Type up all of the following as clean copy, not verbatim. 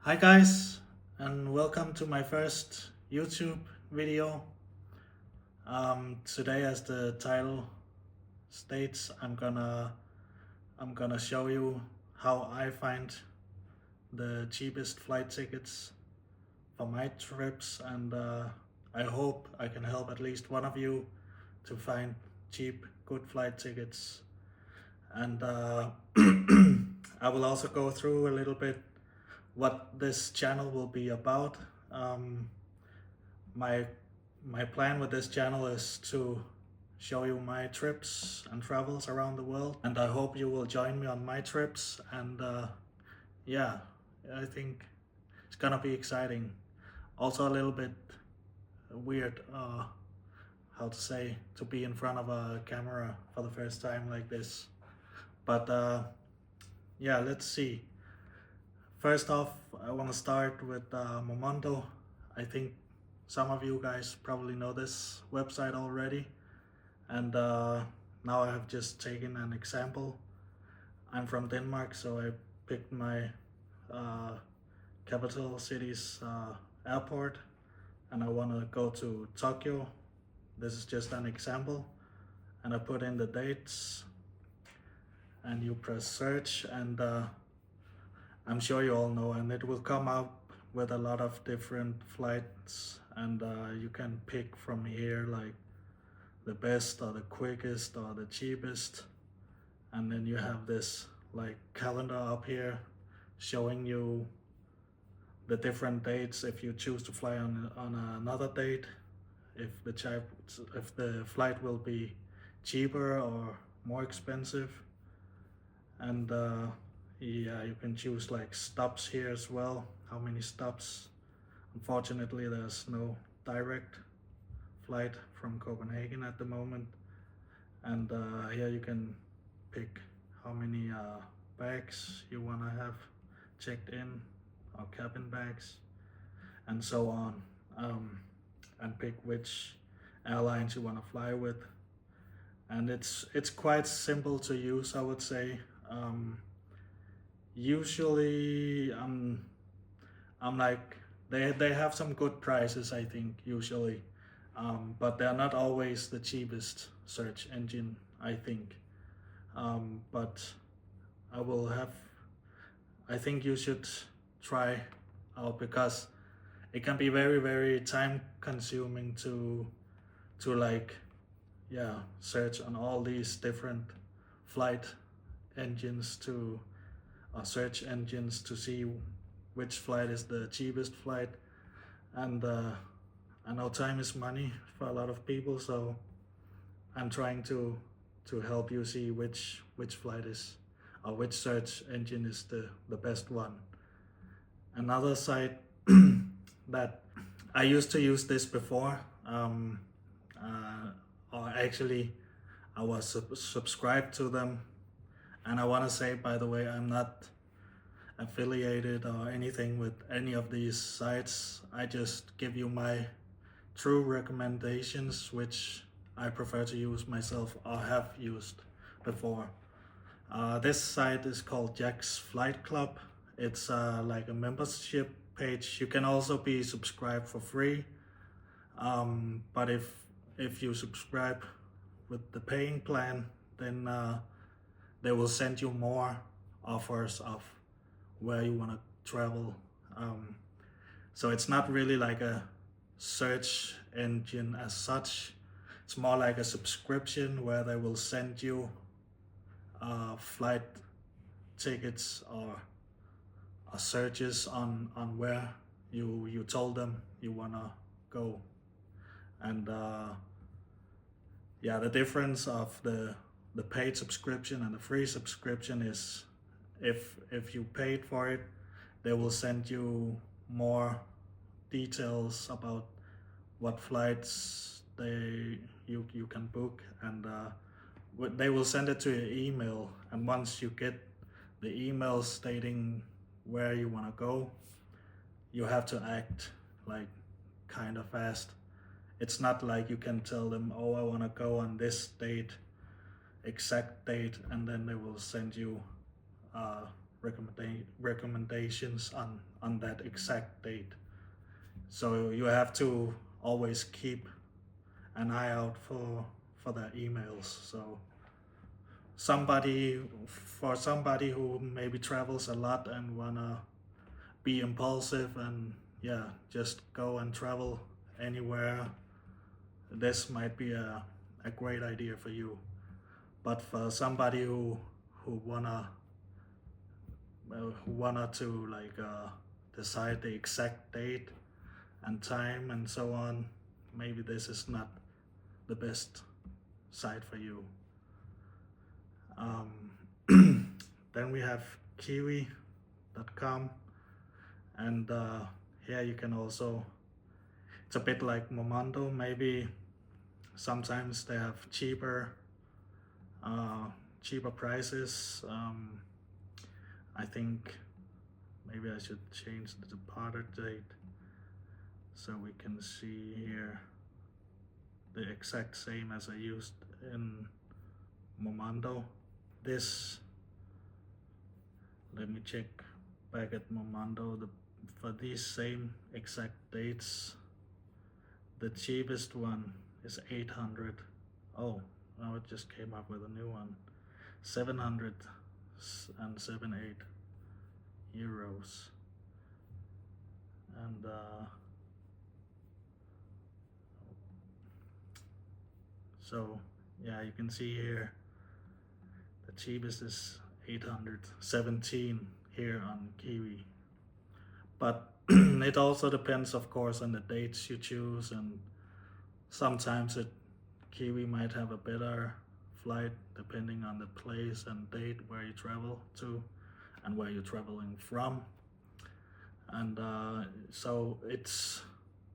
Hi guys, and welcome to my first YouTube video. Today, as the title states, I'm gonna show you how I find the cheapest flight tickets for my trips, and I hope I can help at least one of you to find cheap, good flight tickets. And I will also go through a little bit what this channel will be about. Um, my my plan with this channel is to show you my trips and travels around the world, and I hope you will join me on my trips. And yeah, I think it's gonna be exciting. Also a little bit weird, how to say, to be in front of a camera for the first time like this. But yeah, let's see. First off, I want to start with Momondo. I think some of you guys probably know this website already, and now I have just taken an example. I'm from Denmark, so I picked my uh, capital city's airport, and I want to go to Tokyo. This is just an example, and I put in the dates, and you press search, and I'm sure you all know, and it will come up with a lot of different flights, and you can pick from here like the best or the quickest or the cheapest. And then you have this like calendar up here showing you the different dates if you choose to fly on another date, if the flight will be cheaper or more expensive. And yeah, you can choose like stops here as well, how many stops. Unfortunately, there's no direct flight from Copenhagen at the moment. And here you can pick how many bags you want to have checked in, or cabin bags, and so on. And pick which airlines you want to fly with. And it's quite simple to use, I would say. Usually I'm like, they have some good prices, I think, usually, but they're not always the cheapest search engine, I think. But I will have I think you should try out, because it can be very time consuming to like, yeah, search on all these different flight engines to search engines to see which flight is the cheapest flight. And I know time is money for a lot of people, so I'm trying to help you see which flight is, or which search engine is the best one. Another site that I used to use this before, or actually I was subscribed to them. And I want to say, by the way, I'm not affiliated or anything with any of these sites. I just give you my true recommendations, which I prefer to use myself or have used before. This site is called Jack's Flight Club. It's like a membership page. You can also be subscribed for free, but if you subscribe with the paying plan, then they will send you more offers of where you want to travel. So it's not really like a search engine as such. It's more like a subscription where they will send you flight tickets or searches on where you told them you wanna go. And yeah, the difference of the paid subscription and the free subscription is, if you paid for it, they will send you more details about what flights you can book, and they will send it to your email. And once you get the email stating where you want to go, you have to act like kind of fast. It's not like you can tell them, oh, I want to go on this date, exact date, and then they will send you recommendations on that exact date. So you have to always keep an eye out for their emails. So somebody who maybe travels a lot and wanna be impulsive and yeah, just go and travel anywhere, this might be a great idea for you. But for somebody who wanna who wanted to decide the exact date and time and so on, maybe this is not the best site for you. Then we have kiwi.com, and here you can also, it's a bit like Momondo, maybe sometimes they have cheaper prices. I think maybe I should change the departure date so we can see here the exact same as I used in Momondo. This, let me check back at Momondo. For these same exact dates, the cheapest one is 800. Oh, now it just came up with a new one. 778 euros. And so yeah, you can see here the cheapest is 817 here on Kiwi. But it also depends, of course, on the dates you choose, and sometimes Kiwi might have a better flight depending on the place and date where you travel to and where you're traveling from. And so it's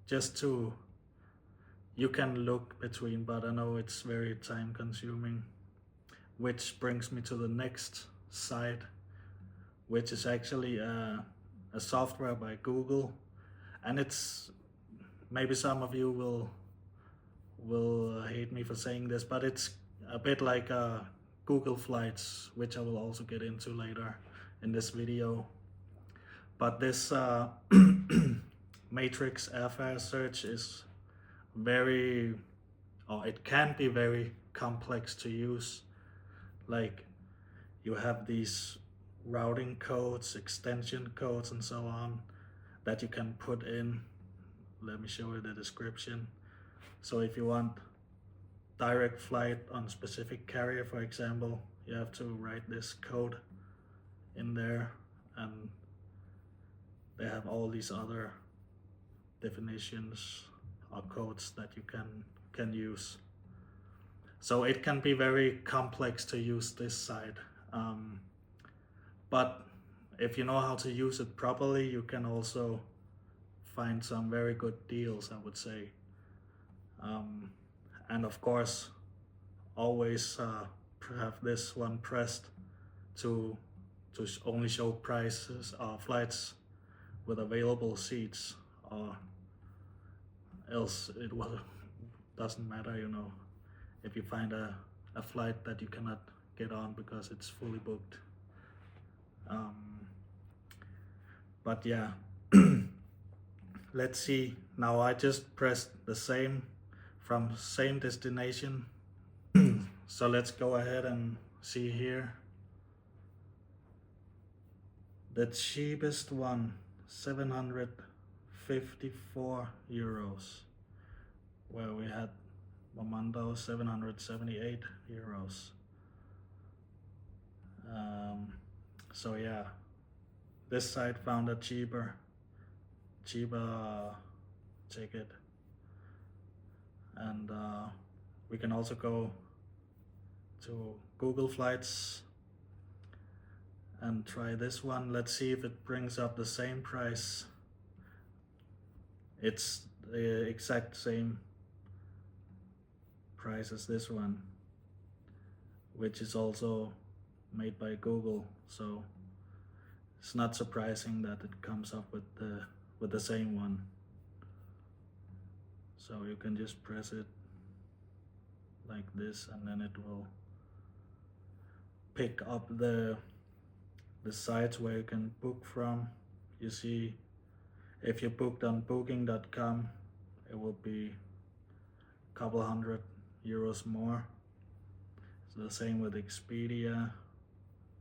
just you can look between, but I know it's very time consuming, which brings me to the next site, which is actually a software by Google. And it's, maybe some of you will hate me for saying this, but it's a bit like Google Flights, which I will also get into later in this video. But this Matrix Airfare Search is it can be very complex to use. Like, you have these routing codes, extension codes, and so on that you can put in. Let me show you the description. So if you want direct flight on a specific carrier, for example, you have to write this code in there, and they have all these other definitions or codes that you can use. So it can be very complex to use this site, but if you know how to use it properly, you can also find some very good deals, I would say. And of course, always have this one pressed to only show prices or flights with available seats, or else it doesn't matter, if you find a flight that you cannot get on because it's fully booked. But yeah, let's see. Now I just pressed the same from same destination. So let's go ahead and see here. The cheapest one, 754 euros, where we had Momondo 778 euros. So yeah, this site found a cheaper ticket, and we can also go to Google Flights and try this one. Let's see if it brings up the same price. It's the exact same price as this one, which is also made by Google, so it's not surprising that it comes up with the same one. So you can just press it like this, and then it will pick up the the sites where you can book from. You see, if you booked on booking.com, it will be a couple €100 more. It's the same with Expedia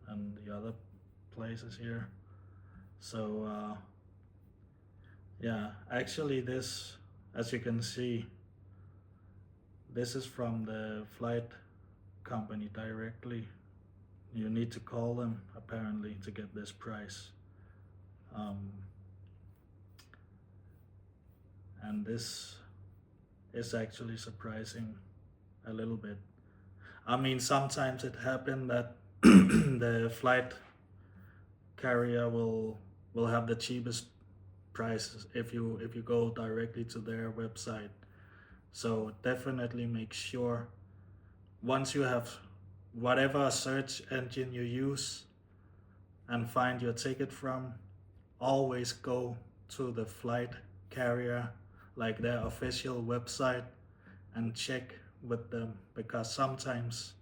and the other places here. So yeah, actually this, as you can see, this is from the flight company directly. You need to call them apparently to get this price. And this is actually surprising a little bit. I mean, sometimes it happened that the flight carrier will have the cheapest prices if you go directly to their website. So definitely make sure, once you have whatever search engine you use and find your ticket from, always go to the flight carrier, like their official website, and check with them, because sometimes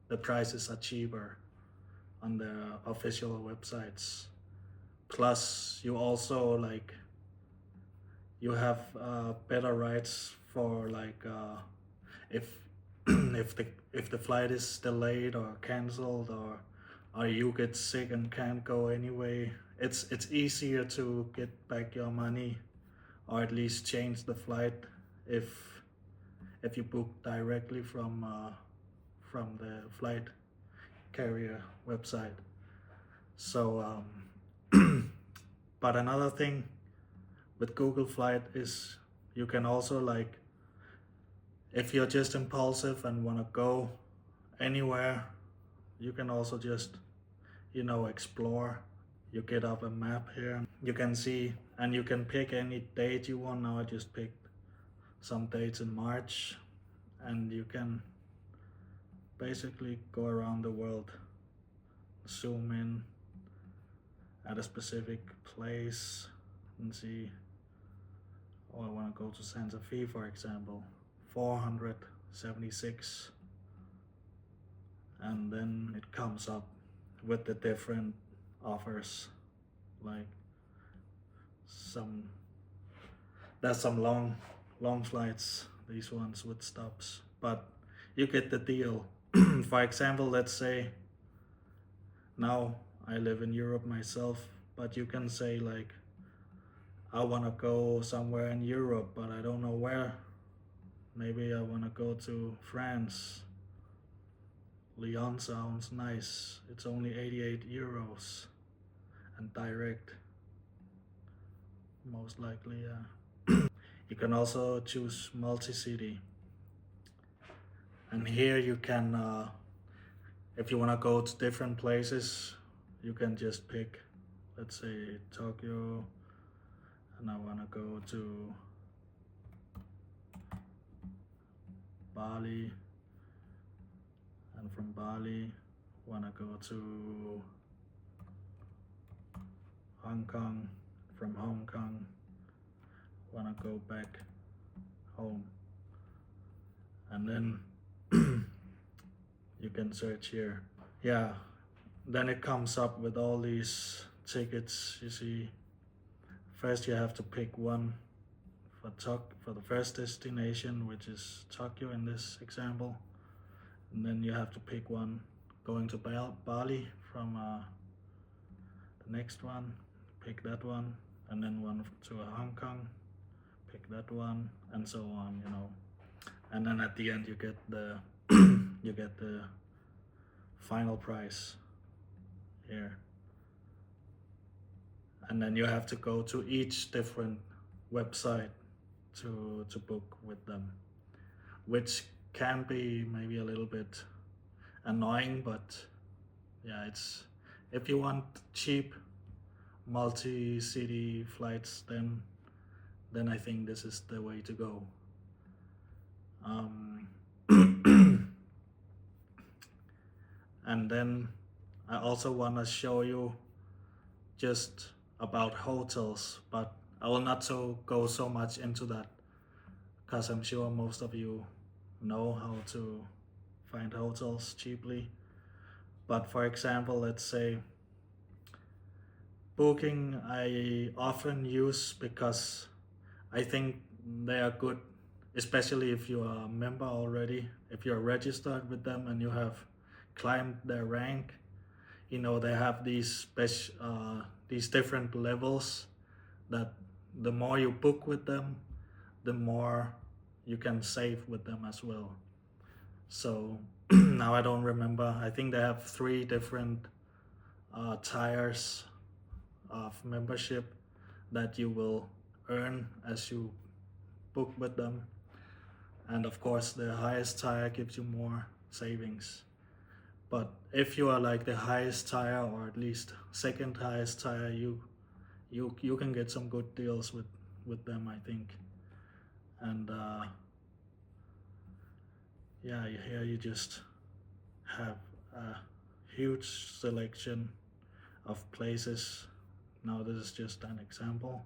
the prices are cheaper on their official websites. Plus you also like, you have better rights for like if if the flight is delayed or cancelled, or you get sick and can't go anyway, it's easier to get back your money, or at least change the flight if you book directly from the flight carrier website. So but another thing with Google Flight is you can also, like, if you're just impulsive and want to go anywhere, you can also just, explore. You get up a map here, you can see, and you can pick any date you want. Now I just picked some dates in March, and you can basically go around the world, zoom in at a specific place and see, oh, I want to go to Santa Fe, for example, 476, and then it comes up with the different offers. Like there's some long flights, these ones with stops, but you get the deal. For example, let's say now I live in Europe myself, but you can say like, I want to go somewhere in Europe, but I don't know where. Maybe I want to go to France. Lyon sounds nice. It's only 88 euros and direct, most likely. You can also choose multi-city, and here you can, if you want to go to different places, you can just pick, let's say Tokyo, and I want to go to Bali, and from Bali want to go to Hong Kong, from Hong Kong want to go back home, and then you can search here. Yeah, then it comes up with all these tickets. You see, first you have to pick one for the first destination, which is Tokyo in this example, and then you have to pick one going to Bali from the next one, pick that one, and then one to Hong Kong, pick that one, and so on, and then at the end you get the you get the final price here, and then you have to go to each different website to book with them, which can be maybe a little bit annoying, but yeah, it's, if you want cheap multi-city flights, then I think this is the way to go. And then I also want to show you just about hotels, but I will not go so much into that, because I'm sure most of you know how to find hotels cheaply. But for example, let's say Booking I often use because I think they are good, especially if you are a member already. If you're registered with them and you have climbed their rank, you know they have these different levels that the more you book with them, the more you can save with them as well. So now I don't remember. I think they have 3 different tiers of membership that you will earn as you book with them. And of course, the highest tier gives you more savings. But if you are like the highest tier, or at least second highest tier, you can get some good deals with them, I think. And yeah, here you just have a huge selection of places. Now this is just an example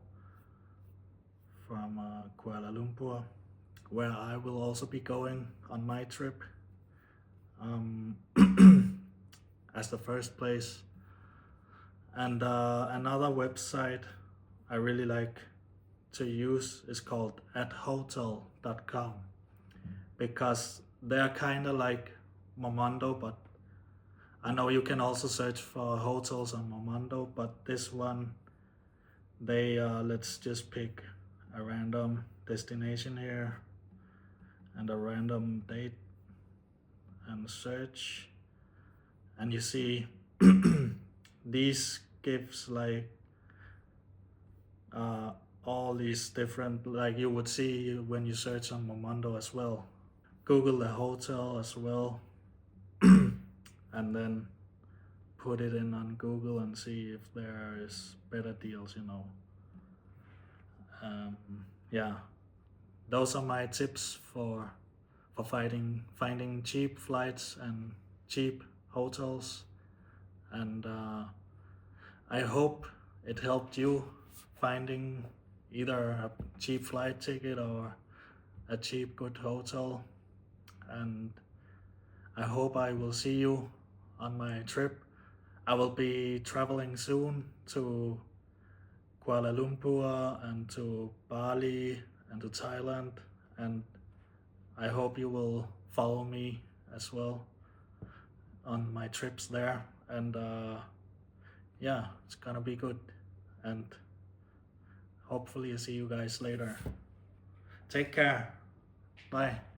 from Kuala Lumpur, where I will also be going on my trip um, as the first place. And another website I really like to use is called athotel.com, because they're kind of like Momondo, but I know you can also search for hotels on Momondo, but this one, they let's just pick a random destination here and a random date and search, and you see these gives like uh, all these different, like you would see when you search on Momondo as well. Google the hotel as well and then put it in on Google and see if there is better deals, you know. um, yeah, those are my tips for finding cheap flights and cheap hotels. And I hope it helped you finding either a cheap flight ticket or a cheap good hotel. And I hope I will see you on my trip. I will be traveling soon to Kuala Lumpur and to Bali and to Thailand, and I hope you will follow me as well on my trips there. And yeah, it's gonna be good, and hopefully I see you guys later. Take care. Bye.